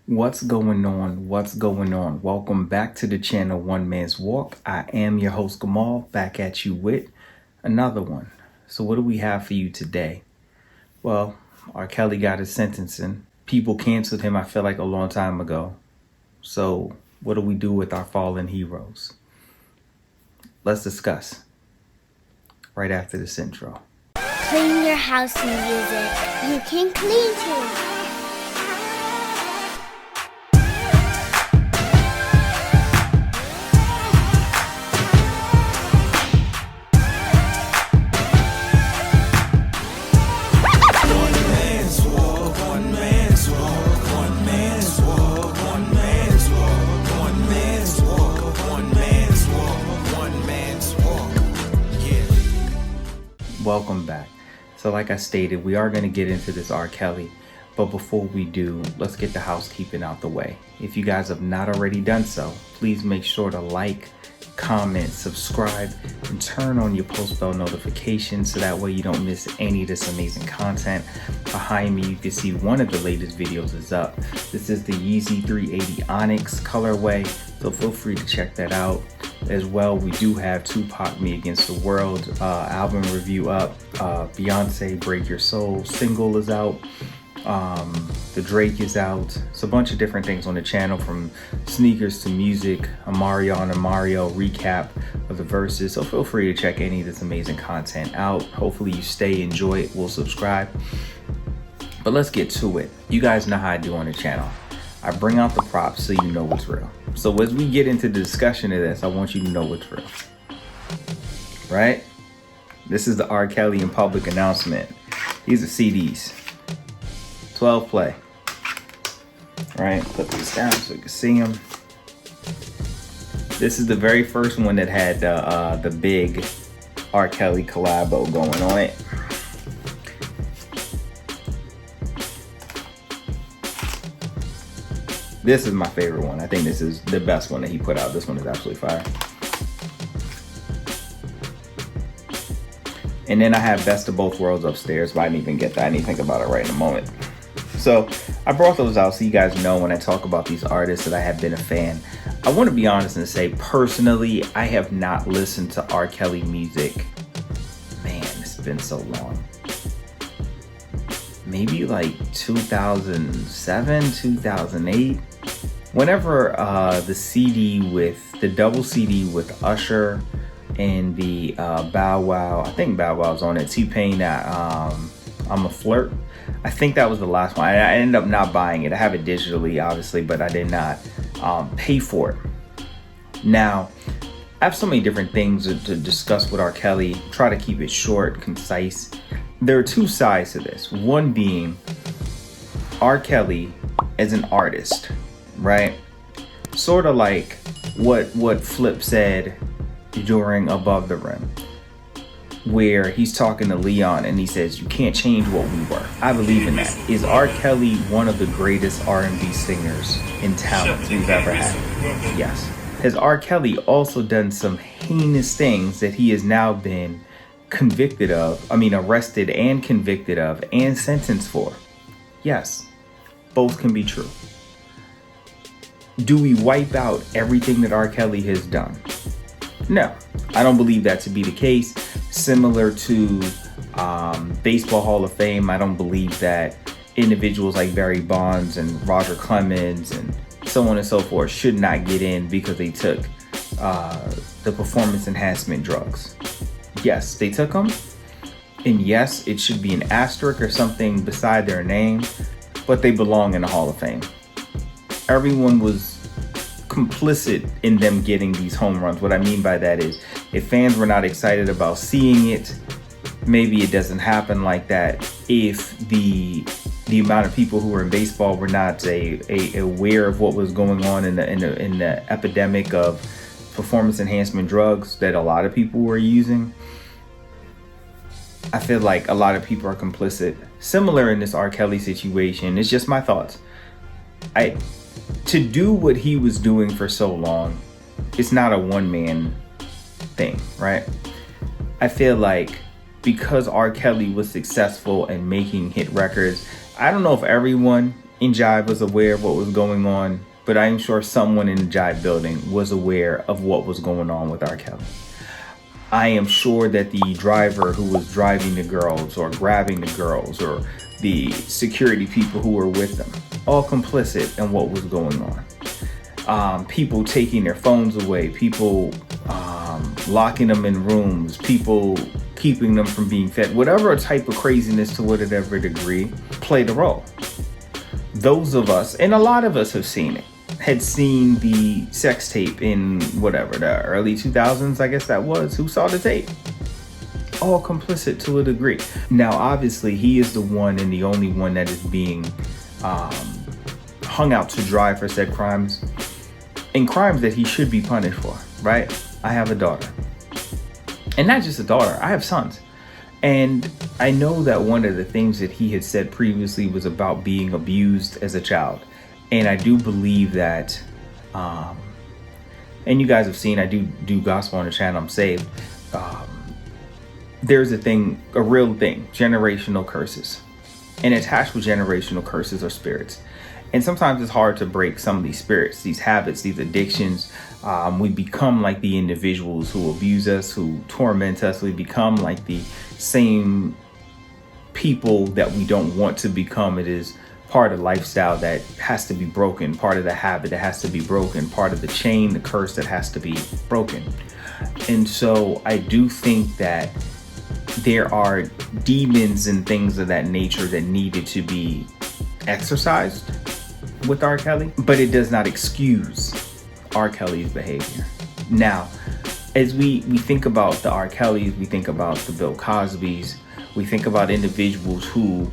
What's going on? What's going on? Welcome back to the channel One Man's Walk. I am your host Gamal, back at you with another one. So what do we have for you today? Well, R. Kelly got his sentencing. People canceled him, I feel like, a long time ago. So what do we do with our fallen heroes? Let's discuss right after this intro. Clean your house music. You can clean too. Welcome back. So like I stated, we are going to get into this R. Kelly, but before we do, let's get the housekeeping out the way. If you guys have not already done so, please make sure to like, comment, subscribe, and turn on your post bell notifications so that way you don't miss any of this amazing content. Behind me, you can see one of the latest videos is up. This is the Yeezy 380 Onyx colorway, so feel free to check that out. As well, we do have Tupac Me Against the World album review up. Beyonce Break Your Soul single is out. The Drake is out. It's a bunch of different things on the channel, from sneakers to music, a Mario recap of the verses. So feel free to check any of this amazing content out. Hopefully you stay, enjoy it, will subscribe. But let's get to it. You guys know how I do on the channel. I bring out the props so you know what's real. So as we get into the discussion of this, I want you to know what's real. Right? This is the R. Kelly in public announcement. These are CDs. 12 play. Right? Put these down so you can see them. This is the very first one that had the big R. Kelly collabo going on it. This is my favorite one. I think this is the best one that he put out. This one is absolutely fire. And then I have Best of Both Worlds upstairs, but I didn't even get that. I didn't think about it right in a moment. So I brought those out so you guys know when I talk about these artists that I have been a fan. I want to be honest and say, personally, I have not listened to R. Kelly music. Man, it's been so long. Maybe like 2007, 2008. Whenever the double CD with Usher and the Bow Wow, I think Bow Wow's on it, T-Pain, that I'm a Flirt. I think that was the last one. I ended up not buying it. I have it digitally, obviously, but I did not pay for it. Now, I have so many different things to discuss with R. Kelly. Try to keep it short, concise. There are two sides to this. One being R. Kelly as an artist, right? Sort of like what Flip said during Above the Rim, where he's talking to Leon and he says, you can't change what we were. I believe in that. Is R. Kelly one of the greatest R&B singers and talents we've ever had? Yes. Has R. Kelly also done some heinous things that he has now been arrested and convicted of and sentenced for? Yes. Both can be true. Do we wipe out everything that R. Kelly has done? No, I don't believe that to be the case. Similar to Baseball Hall of Fame, I don't believe that individuals like Barry Bonds and Roger Clemens and so on and so forth should not get in because they took the performance enhancement drugs. Yes, they took them. And yes, it should be an asterisk or something beside their name, but they belong in the Hall of Fame. Everyone was complicit in them getting these home runs. What I mean by that is, if fans were not excited about seeing it, maybe it doesn't happen like that. If the amount of people who were in baseball were not aware of what was going on in the epidemic of performance enhancement drugs that a lot of people were using, I feel like a lot of people are complicit. Similar in this R. Kelly situation. It's just my thoughts. To do what he was doing for so long, it's not a one-man thing, right? I feel like because R. Kelly was successful in making hit records, I don't know if everyone in Jive was aware of what was going on, but I am sure someone in the Jive building was aware of what was going on with R. Kelly. I am sure that the driver who was driving the girls or grabbing the girls or the security people who were with them, all complicit in what was going on. People taking their phones away, people locking them in rooms, people keeping them from being fed, whatever type of craziness to whatever degree played a role. Those of us, and a lot of us have seen it, had seen the sex tape in whatever, the early 2000s, I guess that was. Who saw the tape? All complicit to a degree. Now, obviously, he is the one and the only one that is being hung out to dry for said crimes, and crimes that he should be punished for, right? I have a daughter. And not just a daughter, I have sons. And I know that one of the things that he had said previously was about being abused as a child. And I do believe that, and you guys have seen, I do gospel on the channel, I'm saved. There's a real thing, generational curses. And attached with generational curses are spirits. And sometimes it's hard to break some of these spirits, these habits, these addictions. We become like the individuals who abuse us, who torment us. We become like the same people that we don't want to become. It is part of lifestyle that has to be broken, part of the habit that has to be broken, part of the chain, the curse that has to be broken. And so I do think that there are demons and things of that nature that needed to be exorcised with R. Kelly, but it does not excuse R. Kelly's behavior. Now, as we think about the R. Kellys, we think about the Bill Cosbys, we think about individuals who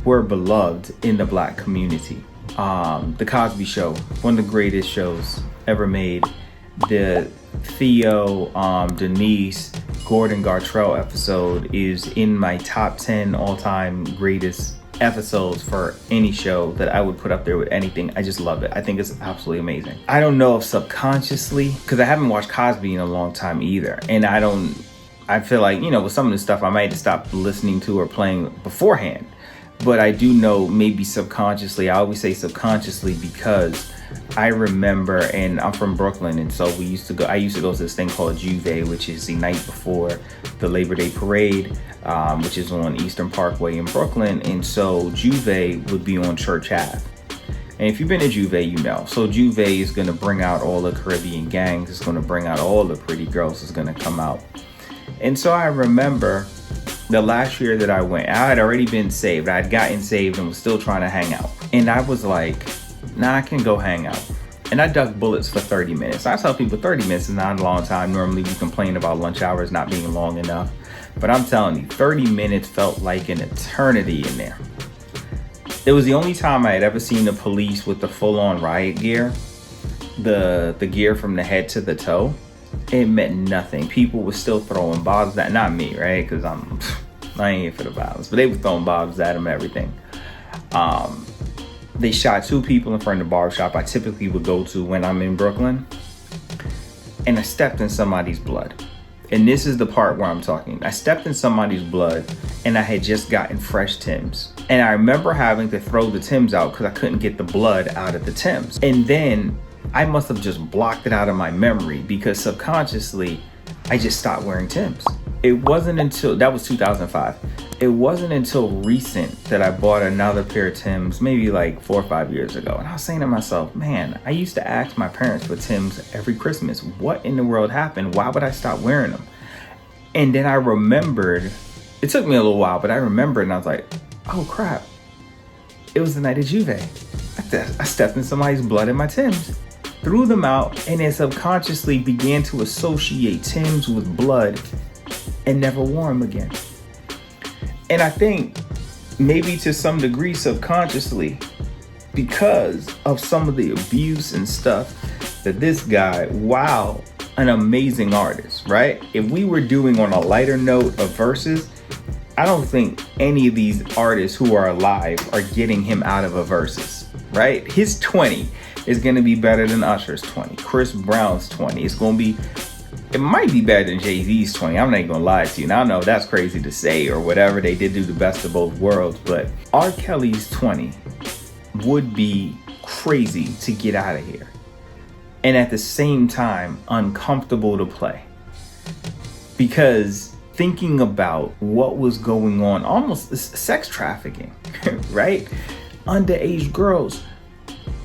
were beloved in the Black community. The Cosby Show, one of the greatest shows ever made. The Theo, Denise, Gordon Gartrell episode is in my top 10 all-time greatest episodes for any show that I would put up there with anything. I just love it. I think it's absolutely amazing. I don't know if subconsciously, because I haven't watched Cosby in a long time either. And I feel like, with some of the stuff I might have stopped listening to or playing beforehand. But I do know maybe subconsciously, I always say subconsciously because I remember, and I'm from Brooklyn, and so I used to go to this thing called Juve, which is the night before the Labor Day parade, which is on Eastern Parkway in Brooklyn. And so Juve would be on Church Ave. And if you've been to Juve, So Juve is going to bring out all the Caribbean gangs. It's going to bring out all the pretty girls. It's going to come out. And so I remember the last year that I went, I had already been saved. I had gotten saved and was still trying to hang out. And I was like, nah, I can go hang out. And I ducked bullets for 30 minutes. I tell people 30 minutes is not a long time. Normally we complain about lunch hours not being long enough. But I'm telling you, 30 minutes felt like an eternity in there. It was the only time I had ever seen the police with the full-on riot gear. The gear from the head to the toe. It meant nothing. People were still throwing bombs at, not me, right? Because I ain't here for the violence. But they were throwing bombs at him, everything. They shot 2 people in front of the barbershop I typically would go to when I'm in Brooklyn. And I stepped in somebody's blood. And this is the part where I'm talking. I stepped in somebody's blood and I had just gotten fresh Timbs. And I remember having to throw the Timbs out because I couldn't get the blood out of the Timbs. And then I must have just blocked it out of my memory because subconsciously I just stopped wearing Timbs. It wasn't until, that was 2005. It wasn't until recent that I bought another pair of Timbs, maybe like 4 or 5 years ago. And I was saying to myself, man, I used to ask my parents for Timbs every Christmas. What in the world happened? Why would I stop wearing them? And then I remembered, it took me a little while, but I remembered and I was like, oh crap. It was the night of Juve. I stepped in somebody's blood in my Timbs, threw them out, and then subconsciously began to associate Timbs with blood and never wore them again. And I think maybe to some degree subconsciously, because of some of the abuse and stuff that this guy, wow, an amazing artist, right? If we were doing on a lighter note of verses, I don't think any of these artists who are alive are getting him out of a verses, right? His 20 is going to be better than Usher's 20. Chris Brown's 20. It might be better than Jay-Z's 20. I'm not even gonna lie to you. And I know that's crazy to say or whatever. They did do the best of both worlds. But R. Kelly's 20 would be crazy to get out of here, and at the same time uncomfortable to play, because thinking about what was going on, almost sex trafficking, right? Underage girls.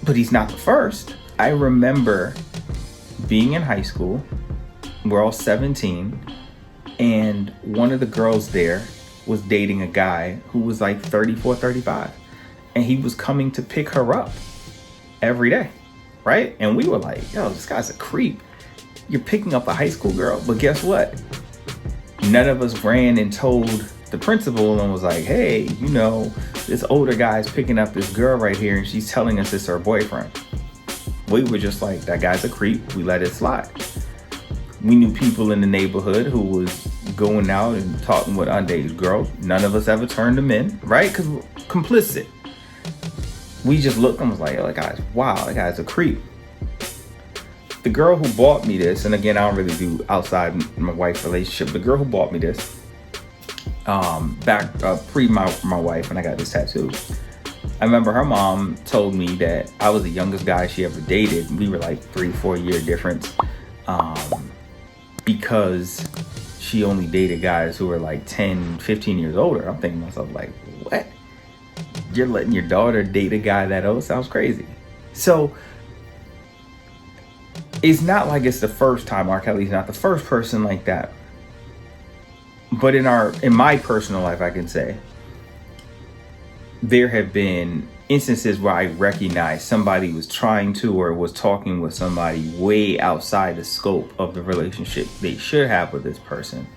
But he's not the first. I remember being in high school, we're all 17, and one of the girls there was dating a guy who was like 34, 35. And he was coming to pick her up every day, right? And we were like, yo, this guy's a creep. You're picking up a high school girl. But guess what? None of us ran and told the principal and was like, hey, you know, this older guy's picking up this girl right here and she's telling us it's her boyfriend. We were just like, that guy's a creep. We let it slide. We knew people in the neighborhood who was going out and talking with underage girls. None of us ever turned them in, right? Because we're complicit. We just looked and was like, oh, that guy's a creep. The girl who bought me this, and again, I don't really do outside my wife's relationship. The girl who bought me this, back pre my wife when I got this tattoo, I remember her mom told me that I was the youngest guy she ever dated. We were like 3-4 year difference, because she only dated guys who were like 10, 15 years older. I'm thinking to myself like, what? You're letting your daughter date a guy that old? Sounds crazy. So it's not like it's the first time. R. Kelly's not the first person like that. But in my personal life, I can say there have been instances where I recognized somebody was trying to or was talking with somebody way outside the scope of the relationship they should have with this person.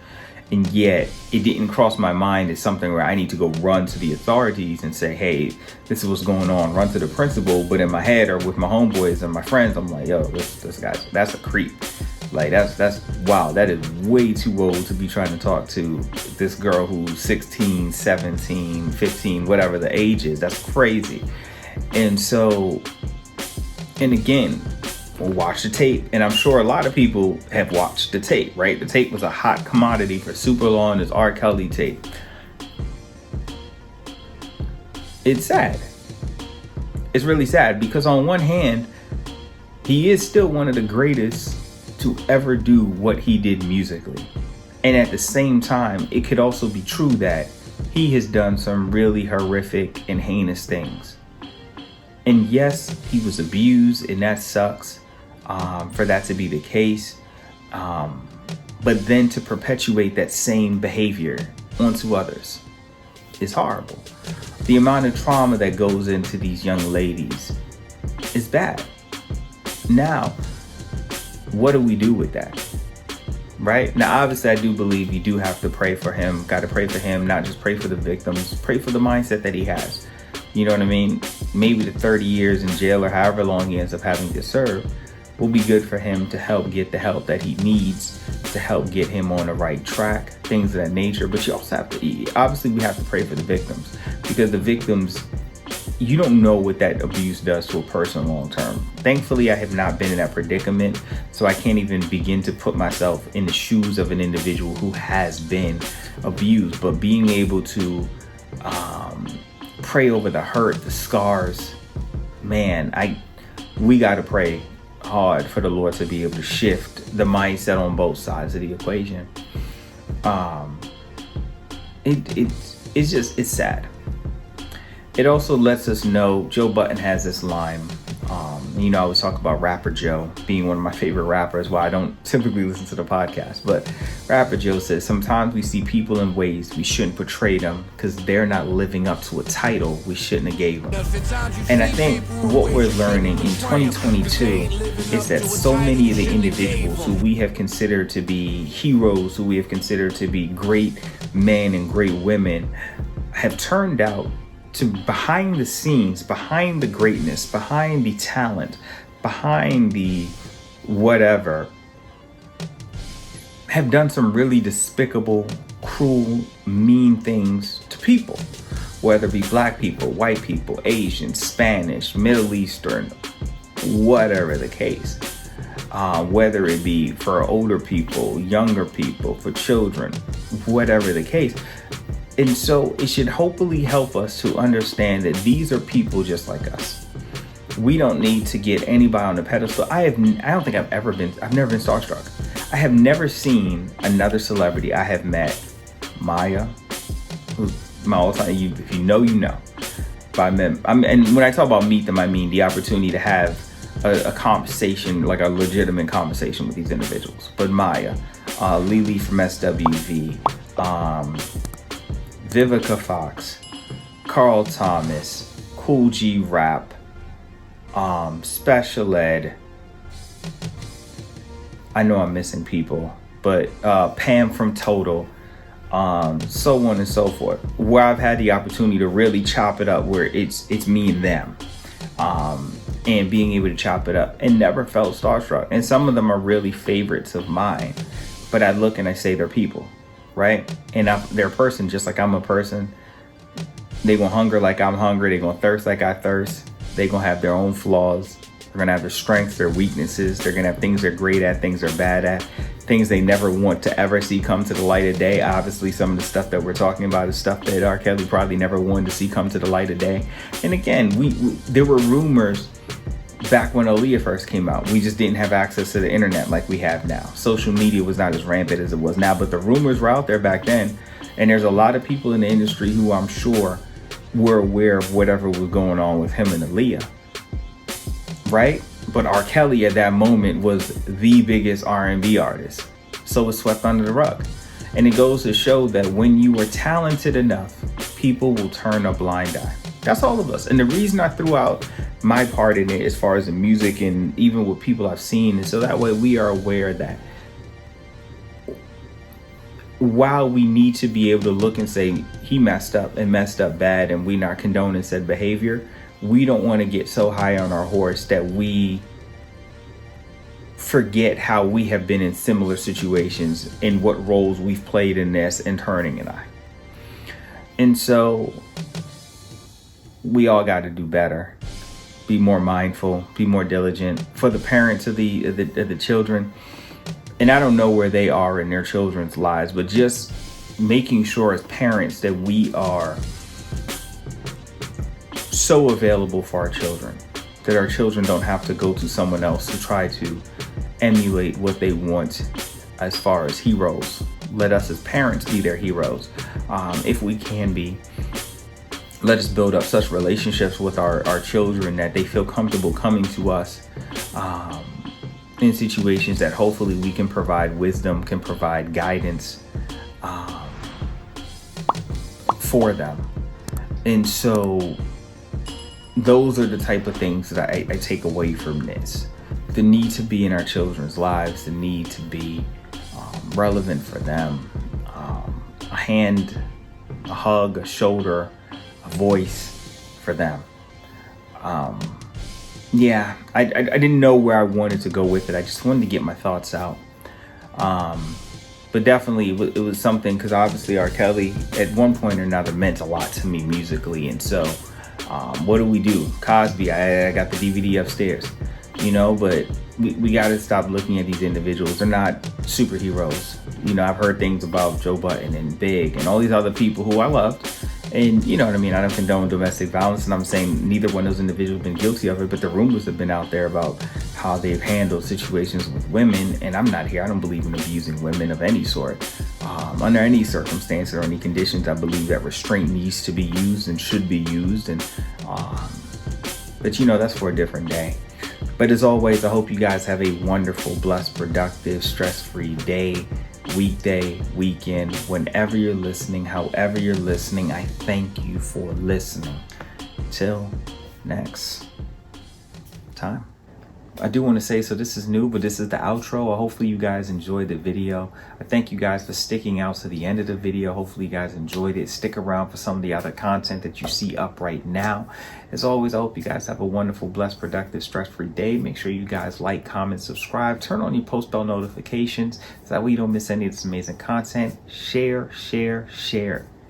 And yet it didn't cross my mind as something where I need to go run to the authorities and say, hey, this is what's going on, run to the principal. But in my head or with my homeboys and my friends, I'm like, yo, this guy, that's a creep. Like, that's wow, that is way too old to be trying to talk to this girl who's 16, 17, 15, whatever the age is. That's crazy. And so, and again, we'll watch the tape. And I'm sure a lot of people have watched the tape, right? The tape was a hot commodity for super long. This R. Kelly tape. It's sad. It's really sad because on one hand, he is still one of the greatest to ever do what he did musically. And at the same time, it could also be true that he has done some really horrific and heinous things. And yes, he was abused, and that sucks for that to be the case. But then to perpetuate that same behavior onto others is horrible. The amount of trauma that goes into these young ladies is bad. Now, what do we do with that? Right? Now, obviously, I do believe you do have to pray for him. Got to pray for him, not just pray for the victims. Pray for the mindset that he has. You know what I mean? Maybe the 30 years in jail or however long he ends up having to serve will be good for him to help get the help that he needs to help get him on the right track, things of that nature. But you also have to, obviously, we have to pray for the victims, because the victims, you don't know what that abuse does to a person long term. Thankfully, I have not been in that predicament, so I can't even begin to put myself in the shoes of an individual who has been abused. But being able to pray over the hurt, the scars, man, we got to pray hard for the Lord to be able to shift the mindset on both sides of the equation. It's sad. It also lets us know, Joe Budden has this line, I always talk about Rapper Joe being one of my favorite rappers. Well, I don't typically listen to the podcast, but Rapper Joe says, sometimes we see people in ways we shouldn't portray them because they're not living up to a title we shouldn't have gave them. And I think what we're learning in 2022 is that so many of the individuals who we have considered to be heroes, who we have considered to be great men and great women, have turned out to behind the scenes, behind the greatness, behind the talent, behind the whatever, have done some really despicable, cruel, mean things to people, whether it be black people, white people, Asian, Spanish, Middle Eastern, whatever the case, whether it be for older people, younger people, for children, whatever the case. And so it should hopefully help us to understand that these are people just like us. We don't need to get anybody on the pedestal. I don't think I've never been starstruck. I have never seen another celebrity I have met, Maya, who's my all-time, if you know, you know. And when I talk about meet them, I mean the opportunity to have a conversation, like a legitimate conversation with these individuals. But Maya, Lily from SWV, Vivica Fox, Carl Thomas, Cool G Rap, Special Ed. I know I'm missing people, but Pam from Total, so on and so forth, where I've had the opportunity to really chop it up, where it's me and them, and being able to chop it up, and never felt starstruck. And some of them are really favorites of mine, but I look and I say they're people, right? And they're a person just like I'm a person. They gonna hunger like I'm hungry. They gonna thirst like I thirst. They gonna have their own flaws. They're gonna have their strengths, their weaknesses. They're gonna have things they're great at, things they're bad at, things they never want to ever see come to the light of day. Obviously, some of the stuff that we're talking about is stuff that R. Kelly probably never wanted to see come to the light of day. And again, there were rumors back when Aaliyah first came out. We just didn't have access to the internet like we have now. Social media was not as rampant as it was now, but the rumors were out there back then. And there's a lot of people in the industry who I'm sure were aware of whatever was going on with him and Aaliyah, right? But R. Kelly at that moment was the biggest R&B artist, so it was swept under the rug. And it goes to show that when you are talented enough, people will turn a blind eye. That's all of us. And the reason I threw out my part in it, as far as the music and even with people I've seen, is so that way we are aware that while we need to be able to look and say he messed up bad, and we not condoning said behavior, we don't want to get so high on our horse that we forget how we have been in similar situations and what roles we've played in this, and turning an eye. And so we all got to do better, be more mindful, be more diligent for the parents of the children. And I don't know where they are in their children's lives, but just making sure as parents that we are so available for our children, that our children don't have to go to someone else to try to emulate what they want as far as heroes. Let us as parents be their heroes. If we can be, let us build up such relationships with our children that they feel comfortable coming to us in situations that hopefully we can provide wisdom, can provide guidance for them. And so those are the type of things that I take away from this. The need to be in our children's lives, the need to be relevant for them. A hand, a hug, a shoulder, a voice for them. Yeah, I didn't know where I wanted to go with it. I just wanted to get my thoughts out. But definitely it was something, because obviously R. Kelly at one point or another meant a lot to me musically. And so what do? Cosby, I got the DVD upstairs, but we got to stop looking at these individuals. They're not superheroes. I've heard things about Joe Budden and Big and all these other people who I loved. And you know what I mean? I don't condone domestic violence, and I'm saying neither one of those individuals have been guilty of it, but the rumors have been out there about how they've handled situations with women. And I'm not here. I don't believe in abusing women of any sort. Under any circumstance or any conditions, I believe that restraint needs to be used and should be used. And but that's for a different day. But as always, I hope you guys have a wonderful, blessed, productive, stress-free day, weekday, weekend, whenever you're listening, however you're listening. I thank you for listening. Till next time. I do want to say, so this is new, but this is the outro. Hopefully you guys enjoyed the video. I thank you guys for sticking out to the end of the video. Hopefully you guys enjoyed it. Stick around for some of the other content that you see up right now. As always, I hope you guys have a wonderful, blessed, productive, stress-free day. Make sure you guys like, comment, subscribe, turn on your post bell notifications so that way you don't miss any of this amazing content. Share, share, share.